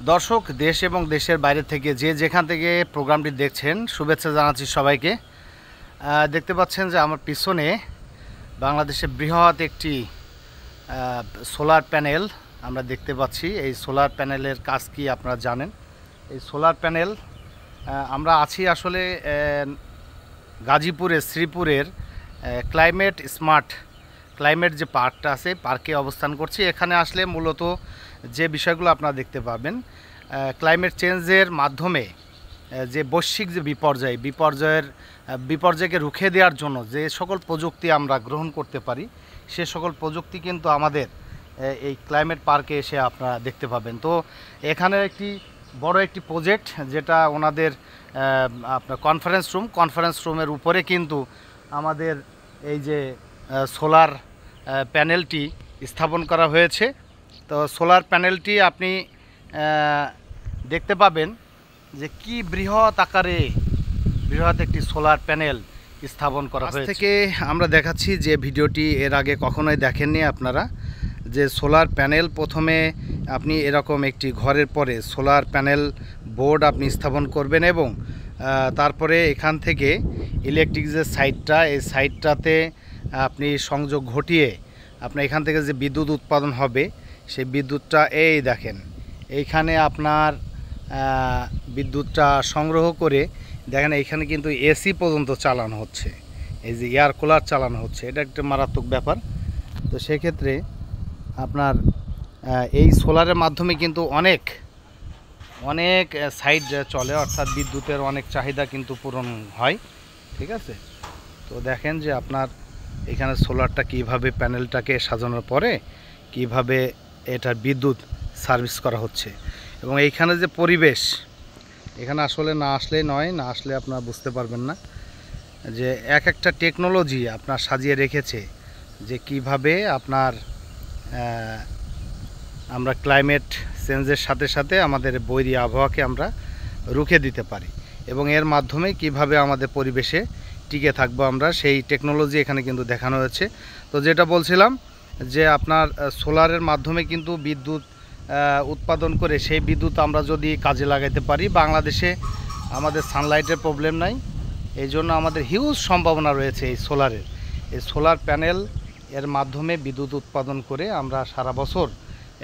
দর্শক, দেশ এবং দেশের বাইরে থেকে যে যেখান থেকে প্রোগ্রামটি দেখছেন, শুভেচ্ছা জানাচ্ছি সবাইকে। দেখতে পাচ্ছেন যে আমার পিছনে বাংলাদেশের বৃহৎ একটি সোলার প্যানেল আমরা দেখতে পাচ্ছি। এই সোলার প্যানেলের কাজ কি আপনারা জানেন? এই সোলার প্যানেল আমরা আছি আসলে গাজীপুরের শ্রীপুরের ক্লাইমেট স্মার্ট ক্লাইমেট যে পার্কটা আছে, পার্কে অবস্থান করছি। এখানে আসলে মূলত যে বিষয়গুলো আপনারা দেখতে পাবেন, ক্লাইমেট চেঞ্জের মাধ্যমে যে বৈশ্বিক যে বিপর্যয়কে রুখে দেওয়ার জন্য যে সকল প্রযুক্তি আমরা গ্রহণ করতে পারি, সে সকল প্রযুক্তি কিন্তু আমাদের এই ক্লাইমেট পার্কে এসে আপনারা দেখতে পাবেন। তো এখানে একটি বড় একটি প্রজেক্ট, যেটা ওনাদের আপনার কনফারেন্স রুমের উপরে কিন্তু আমাদের এই যে সোলার প্যানেলটি স্থাপন করা হয়েছে। তো সোলার প্যানেলটি আপনি দেখতে পাবেন যে কি বৃহৎ একটি সোলার প্যানেল স্থাপন করা হয়েছে। থেকে আমরা দেখাচ্ছি যে ভিডিওটি এর আগে কখনোই দেখেননি আপনারা, যে সোলার প্যানেল প্রথমে আপনি এরকম একটি ঘরের পরে সোলার প্যানেল বোর্ড আপনি স্থাপন করবেন এবং তারপরে এখান থেকে ইলেকট্রিক যে সাইডটা, এই সাইডটাতে আপনি সংযোগ ঘটিয়ে আপনার এখান থেকে যে বিদ্যুৎ উৎপাদন হবে, সেই বিদ্যুৎটা এই দেখেন এইখানে আপনার বিদ্যুৎটা সংগ্রহ করে দেখেন এইখানে কিন্তু এসি পর্যন্ত চালানো হচ্ছে, এই যে এয়ার কুলার চালানো হচ্ছে। এটা একটা মারাত্মক ব্যাপার। তো সেক্ষেত্রে আপনার এই সোলারের মাধ্যমে কিন্তু অনেক সাইড চলে, অর্থাৎ বিদ্যুতের অনেক চাহিদা কিন্তু পূরণ হয়। ঠিক আছে? তো দেখেন যে আপনার এখানে সোলারটা কিভাবে প্যানেলটাকে সাজানোর পরে কিভাবে এটার বিদ্যুৎ সার্ভিস করা হচ্ছে। এবং এইখানে যে পরিবেশ, এখানে আসলে না আসলে আপনারা বুঝতে পারবেন না যে এক একটা টেকনোলজি আপনার সাজিয়ে রেখেছে, যে কিভাবে আপনার আমরা ক্লাইমেট চেঞ্জের সাথে সাথে আমাদের বৈরী আবহাওয়াকে আমরা রুখে দিতে পারি এবং এর মাধ্যমে কিভাবে আমাদের পরিবেশে টিকে থাকবো আমরা, সেই টেকনোলজি এখানে কিন্তু দেখানো হয়েছে। তো যেটা বলছিলাম যে আপনার সোলারের মাধ্যমে কিন্তু বিদ্যুৎ উৎপাদন করে সেই বিদ্যুৎ আমরা যদি কাজে লাগাইতে পারি, বাংলাদেশে আমাদের সানলাইটের প্রবলেম নাই, এই জন্য আমাদের হিউজ সম্ভাবনা রয়েছে এই সোলারের। এই সোলার প্যানেল এর মাধ্যমে বিদ্যুৎ উৎপাদন করে আমরা সারা বছর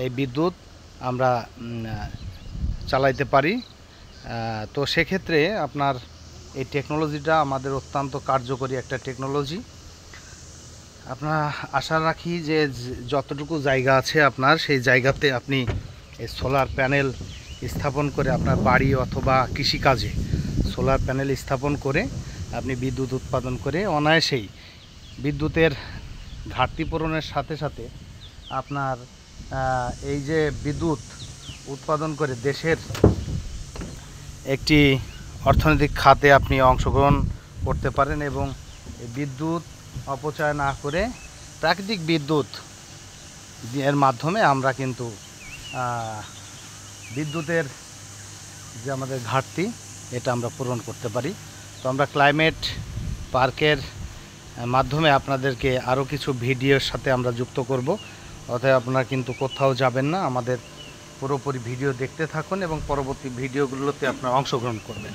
এই বিদ্যুৎ আমরা চালাইতে পারি। তো সেক্ষেত্রে আপনার এই টেকনোলজিটা আমাদের অত্যন্ত কার্যকরী একটা টেকনোলজি। আপনার আশা রাখি যে যতটুকু জায়গা আছে আপনার, সেই জায়গাতে আপনি এই সোলার প্যানেল স্থাপন করে আপনার বাড়ি অথবা কৃষিকাজে সোলার প্যানেল স্থাপন করে আপনি বিদ্যুৎ উৎপাদন করে অনায়াসেই বিদ্যুতের ঘাটতি পূরণের সাথে সাথে আপনার এই যে বিদ্যুৎ উৎপাদন করে দেশের একটি অর্থনৈতিক খাতে আপনি অংশগ্রহণ করতে পারেন এবং বিদ্যুৎ অপচয় না করে প্রাকৃতিক বিদ্যুৎ এর মাধ্যমে আমরা কিন্তু বিদ্যুতের যে আমাদের ঘাটতি, এটা আমরা পূরণ করতে পারি। তো আমরা ক্লাইমেট পার্কের মাধ্যমে আপনাদেরকে আরও কিছু ভিডিওর সাথে আমরা যুক্ত করব। অতএব আপনারা কিন্তু কোথাও যাবেন না, আমাদের পুরোপুরি ভিডিও দেখতে থাকুন এবং পরবর্তী ভিডিওগুলোতে আপনারা অংশগ্রহণ করবেন।